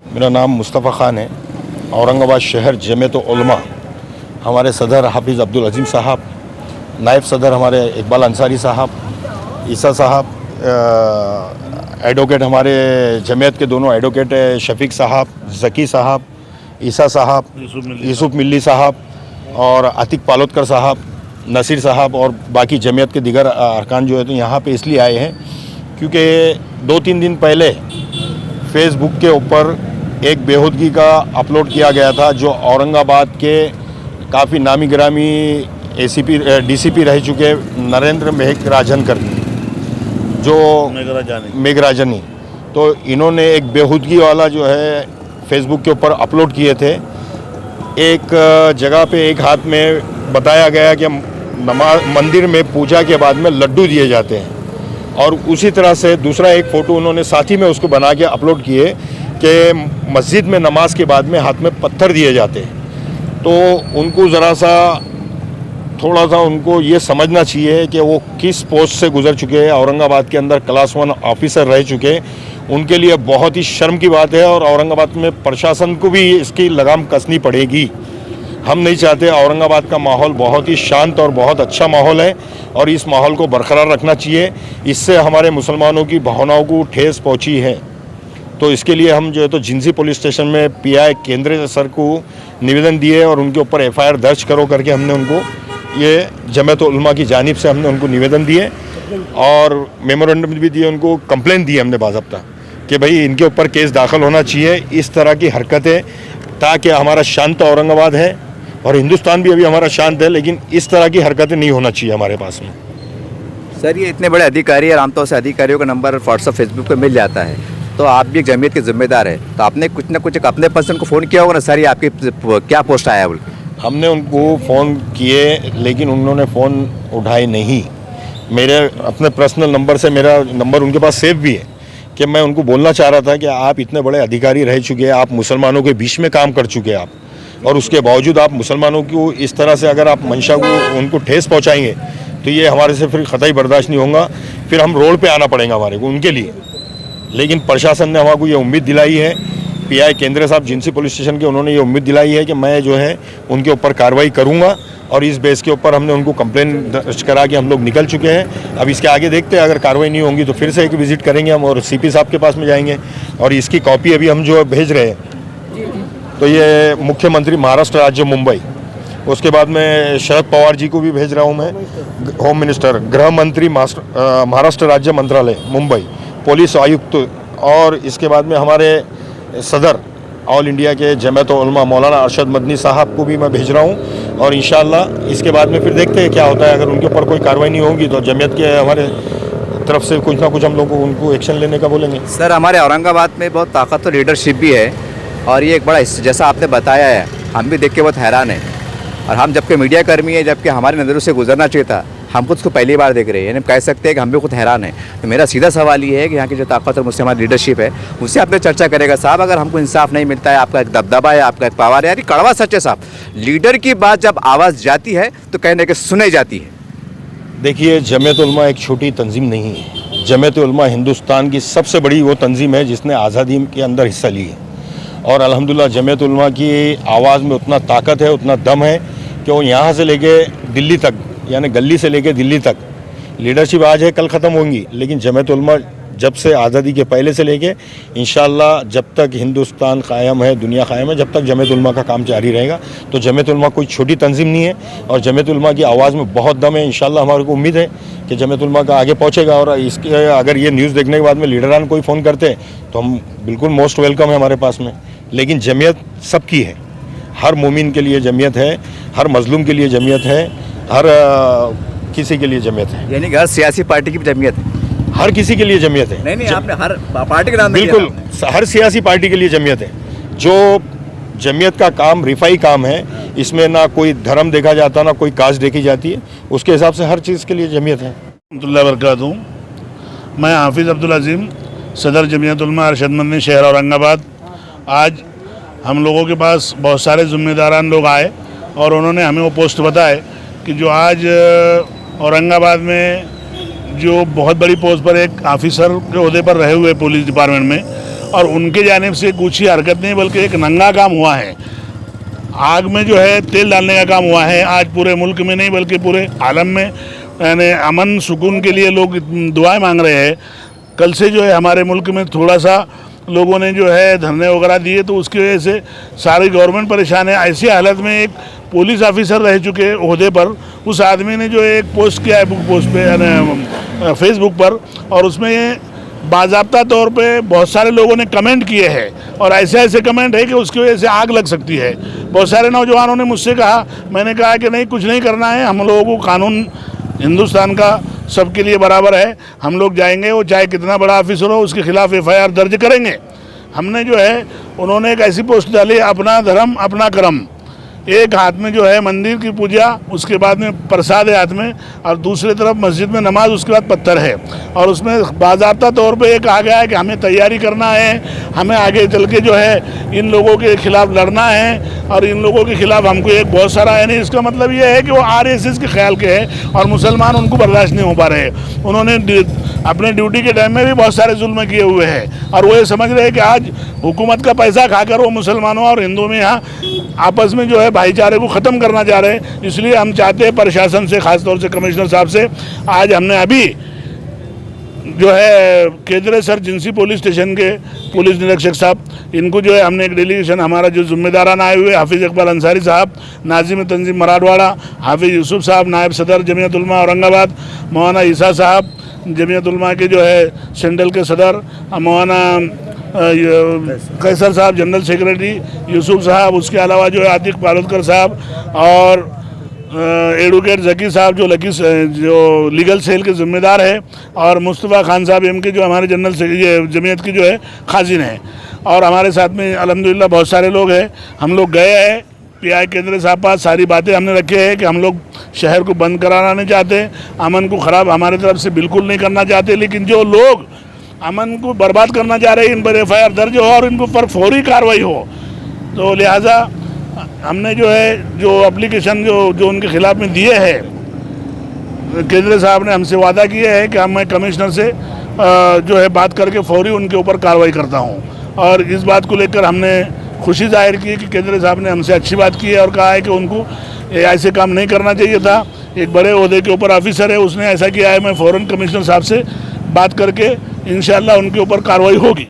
मेरा नाम मुस्तफ़ा ख़ान है। औरंगाबाद शहर जमीयत उलमा, हमारे सदर हाफिज़ अब्दुल अजीम साहब, नायब सदर हमारे इकबाल अंसारी साहब, ईसा साहब, एडवोकेट हमारे जमीयत के दोनों एडवोकेट शफीक साहब, ज़की साहब, ईसा साहब, यूसुफ मिल्ली साहब और आतिक पालोदकर साहब, नसीर साहब और बाकी जमीयत के दीगर अरकान जो है तो यहाँ पे इसलिए आए हैं क्योंकि 2-3 दिन पहले फेसबुक के ऊपर एक बेहूदगी का अपलोड किया गया था जो औरंगाबाद के काफ़ी नामी गिरामी डीसीपी रह चुके नरेंद्र मेघराजनकर जो मेघराजनी, तो इन्होंने एक बेहूदगी वाला जो है फेसबुक के ऊपर अपलोड किए थे। एक जगह पे एक हाथ में बताया गया कि मंदिर में पूजा के बाद में लड्डू दिए जाते हैं, और उसी तरह से दूसरा एक फ़ोटो उन्होंने साथ ही में उसको बना के अपलोड किए कि मस्जिद में नमाज के बाद में हाथ में पत्थर दिए जाते हैं। तो उनको ज़रा सा थोड़ा सा उनको ये समझना चाहिए कि वो किस पोस्ट से गुजर चुके हैं, औरंगाबाद के अंदर क्लास 1 ऑफिसर रह चुके। उनके लिए बहुत ही शर्म की बात है और औरंगाबाद में प्रशासन को भी इसकी लगाम कसनी पड़ेगी। हम नहीं चाहते, औरंगाबाद का माहौल बहुत ही शांत और बहुत अच्छा माहौल है और इस माहौल को बरकरार रखना चाहिए। इससे हमारे मुसलमानों की भावनाओं को ठेस पहुंची है, तो इसके लिए हम जो है तो जिंसी पुलिस स्टेशन में पीआई केंद्रीय सर को निवेदन दिए और उनके ऊपर एफआईआर दर्ज करो करके हमने उनको ये जमीयत उलमा की जानिब से हमने उनको निवेदन दिए और मेमोरेंडम भी दिए, उनको कंप्लेंट दी हमने बाज़ाब्ता कि भाई इनके ऊपर केस दाखिल होना चाहिए। इस तरह की हरकतें, ताकि हमारा शांत औरंगाबाद है और हिंदुस्तान भी अभी हमारा शांत है, लेकिन इस तरह की हरकतें नहीं होना चाहिए हमारे पास में। सर, ये इतने बड़े अधिकारी और आमतौर से अधिकारियों का नंबर व्हाट्सअप फेसबुक पे मिल जाता है, तो आप भी एक जमीयत के जिम्मेदार है, तो आपने कुछ ना कुछ अपने पर्सन को फ़ोन किया होगा ना सर, ये आपकी क्या पोस्ट आया बोल? हमने उनको फ़ोन किए लेकिन उन्होंने फ़ोन उठाए नहीं। मेरे अपने पर्सनल नंबर से मेरा नंबर उनके पास सेव भी है कि मैं उनको बोलना चाह रहा था कि आप इतने बड़े अधिकारी रह चुके हैं, आप मुसलमानों के बीच में काम कर चुके हैं आप, और उसके बावजूद आप मुसलमानों को इस तरह से अगर आप मंशा को उनको ठेस पहुंचाएंगे तो ये हमारे से फिर ख़तई बर्दाश्त नहीं होगा, फिर हम रोड पे आना पड़ेगा हमारे को उनके लिए। लेकिन प्रशासन ने हमारे को ये उम्मीद दिलाई है, पीआई केंद्र साहब जिंसी पुलिस स्टेशन के, उन्होंने ये उम्मीद दिलाई है कि मैं जो है उनके ऊपर कार्रवाई करूँगा और इस बेस के ऊपर हमने उनको कंप्लेन दर्ज करा के हम लोग निकल चुके हैं। अब इसके आगे देखते हैं, अगर कार्रवाई नहीं होंगी तो फिर से एक विज़िट करेंगे हम और सीपी साहब के पास में जाएंगे और इसकी कॉपी अभी हम जो भेज रहे हैं। तो ये मुख्यमंत्री महाराष्ट्र राज्य मुंबई, उसके बाद में शरद पवार जी को भी भेज रहा हूँ मैं, होम मिनिस्टर, गृह मंत्री महाराष्ट्र राज्य मंत्रालय मुंबई, पुलिस आयुक्त, और इसके बाद में हमारे सदर ऑल इंडिया के जमीयत उलमा मौलाना अरशद मदनी साहब को भी मैं भेज रहा हूँ। और इंशाअल्लाह इसके बाद में फिर देखते हैं क्या होता है। अगर उनके ऊपर कोई कार्रवाई नहीं होगी तो जमीयत के हमारे तरफ से कुछ ना कुछ हम लोग उनको एक्शन लेने का बोलेंगे। सर, हमारे औरंगाबाद में बहुत ताकत और लीडरशिप भी है और ये एक बड़ा, जैसा आपने बताया है, हम भी देख के बहुत हैरान हैं। और हम जबकि मीडिया कर्मी है, जबकि हमारी नज़रों से गुजरना चाहिए था, हम खुद को पहली बार देख रहे हैं, यानी कह सकते हैं कि हम भी खुद हैरान हैं। तो मेरा सीधा सवाल ये है कि यहाँ की जो ताकत और मुझसे हमारी लीडरशिप है उससे आपने चर्चा करेगा साहब। अगर हमको इंसाफ नहीं मिलता है, आपका एक दबदबा है, आपका एक पावर है, यार कड़वा सच है साहब, लीडर की बात जब आवाज़ जाती है तो कहने के सुनाई जाती है। देखिए, जमीयत उलमा एक छोटी तंजीम नहीं है। जमीयत उलमा हिंदुस्तान की सबसे बड़ी वो तंजीम है जिसने आज़ादी के अंदर हिस्सा ली है, और अल्हम्दुलिल्लाह जमीयत उलमा की आवाज़ में उतना ताकत है, उतना दम है कि वो यहाँ से लेके दिल्ली तक, यानी गली से लेके दिल्ली तक, लीडरशिप आज है कल ख़त्म होंगी, लेकिन जमीयत उलमा जब से आज़ादी के पहले से लेके इंशाअल्लाह जब तक हिंदुस्तान कायम है, दुनिया कायम है, जब तक जमीयत उलमा का काम जारी रहेगा। तो जमीयत उलमा कोई छोटी तंजीम नहीं है और जमीयत उलमा की आवाज़ में बहुत दम है। इंशाअल्लाह हमारे को उम्मीद है कि जमीयत उलमा का आगे पहुँचेगा। और इसके अगर ये न्यूज़ देखने के बाद में लीडरान कोई फ़ोन करते तो हम बिल्कुल मोस्ट वेलकम है हमारे पास में। लेकिन जमीयत सबकी है, हर मोमिन के लिए जमीयत है, हर मजलूम के लिए जमीयत है, हर किसी के लिए जमीयत है। यानी हर सियासी पार्टी की जमीयत है, हर किसी के लिए जमीयत है। नहीं, आपने हर पार्टी के नाम बिल्कुल, हर सियासी पार्टी के लिए जमीयत है। जो जमीयत का काम रिफाई काम है, इसमें ना कोई धर्म देखा जाता, ना कोई कास्ट देखी जाती है, उसके हिसाब से हर चीज़ के लिए जमीयत है। रहमतुल्लाह बरकातहू। मैं हाफिज़ अब्दुल अजीम, सदर जमीयत उलमा अरशद मदनी शहर औरंगाबाद। आज हम लोगों के पास बहुत सारे ज़िम्मेदारान लोग आए और उन्होंने हमें वो पोस्ट बताए कि जो आज औरंगाबाद में जो बहुत बड़ी पोस्ट पर एक ऑफिसर के ओहदे पर रहे हुए पुलिस डिपार्टमेंट में, और उनके जानिब से कुछ ही हरकत नहीं बल्कि एक नंगा काम हुआ है। आग में जो है तेल डालने का काम हुआ है आज पूरे मुल्क में नहीं बल्कि पूरे आलम में। यानी अमन सुकून के लिए लोग दुआएं मांग रहे हैं। कल से जो है हमारे मुल्क में थोड़ा सा लोगों ने जो है धरने वगैरह दिए, तो उसकी वजह से सारी गवर्नमेंट परेशान है। ऐसी हालत में एक पुलिस ऑफिसर रह चुके ओहदे पर उस आदमी ने जो एक पोस्ट किया है पोस्ट पे फेसबुक पर, और उसमें बाज़ाब्ता तौर पे बहुत सारे लोगों ने कमेंट किए हैं, और ऐसे ऐसे कमेंट है कि उसकी वजह से आग लग सकती है। बहुत सारे नौजवानों ने मुझसे कहा, मैंने कहा कि नहीं, कुछ नहीं करना है, हम लोगों को कानून हिंदुस्तान का सबके लिए बराबर है। हम लोग जाएंगे, वो चाहे कितना बड़ा ऑफिसर हो, उसके खिलाफ FIR दर्ज करेंगे। हमने जो है, उन्होंने एक ऐसी पोस्ट डाली, अपना धर्म अपना कर्म। एक हाथ में जो है मंदिर की पूजा, उसके बाद में प्रसाद है हाथ में, और दूसरी तरफ मस्जिद में नमाज, उसके बाद पत्थर है। और उसमें बाज़ाब्ता तौर पे एक आ गया है कि हमें तैयारी करना है, हमें आगे चल के जो है इन लोगों के खिलाफ लड़ना है, और इन लोगों के खिलाफ हमको एक बहुत सारा है नहीं। इसका मतलब ये है कि वो RSS के ख्याल के हैं और मुसलमान उनको बर्दाश्त नहीं हो पा रहे। उन्होंने अपने ड्यूटी के टाइम में भी बहुत सारे जुल्म किए हुए हैं, और वो ये समझ रहे हैं कि आज हुकूमत का पैसा खाकर वो मुसलमानों और हिंदुओं में यहाँ आपस में जो है भाईचारे को ख़त्म करना चाह रहे हैं। इसलिए हम चाहते हैं प्रशासन से, ख़ासतौर से कमिश्नर साहब से, आज हमने अभी जो है केजरे सर जिंसी पुलिस स्टेशन के पुलिस निरीक्षक साहब, इनको जो है हमने एक डेलीगेशन, हमारा जो जिम्मेदारान आए हुए हाफिज़ इकबाल अंसारी साहब, नाजिम तंजीम मराठवाड़ा, हाफिज़ यूसुफ साहब नायब सदर जमीयत उलमा औरंगाबाद, मौलाना ईसा साहब जमीयत उलमा के जो है सेंट्रल के सदर, मौलाना कैसर साहब जनरल सेक्रेटरी, यूसुफ साहब, उसके अलावा जो है आतिक पालोदकर साहब, और एडवोकेट जकी साहब जो लीगल सेल के ज़िम्मेदार है, और मुस्तफ़ा खान साहब MK जो हमारे जनरल जमीयत की जो है खाजिन है। और हमारे साथ में अल्हम्दुलिल्लाह बहुत सारे लोग हैं। हम लोग गए हैं PI केंद्र साहब पास, सारी बातें हमने रखी है कि हम लोग शहर को बंद कराना नहीं चाहते, अमन को ख़राब हमारे तरफ से बिल्कुल नहीं करना चाहते, लेकिन जो लोग अमन को बर्बाद करना चाह रहे हैं, इन पर FIR दर्ज हो और इनको पर फौरी कार्रवाई हो। तो लिहाजा हमने जो है जो एप्लीकेशन जो उनके खिलाफ में दिए हैं, केंद्र साहब ने हमसे वादा किया है कि मैं कमिश्नर से जो है बात करके फौरी उनके ऊपर कार्रवाई करता हूं। और इस बात को लेकर हमने खुशी जाहिर की कि केंद्र साहब ने हमसे अच्छी बात की है और कहा है कि उनको ऐसे काम नहीं करना चाहिए था। एक बड़े ओहदे के ऊपर ऑफिसर है, उसने ऐसा किया है। मैं फ़ौरन कमिश्नर साहब से बात करके इंशाअल्लाह उनके ऊपर कार्रवाई होगी।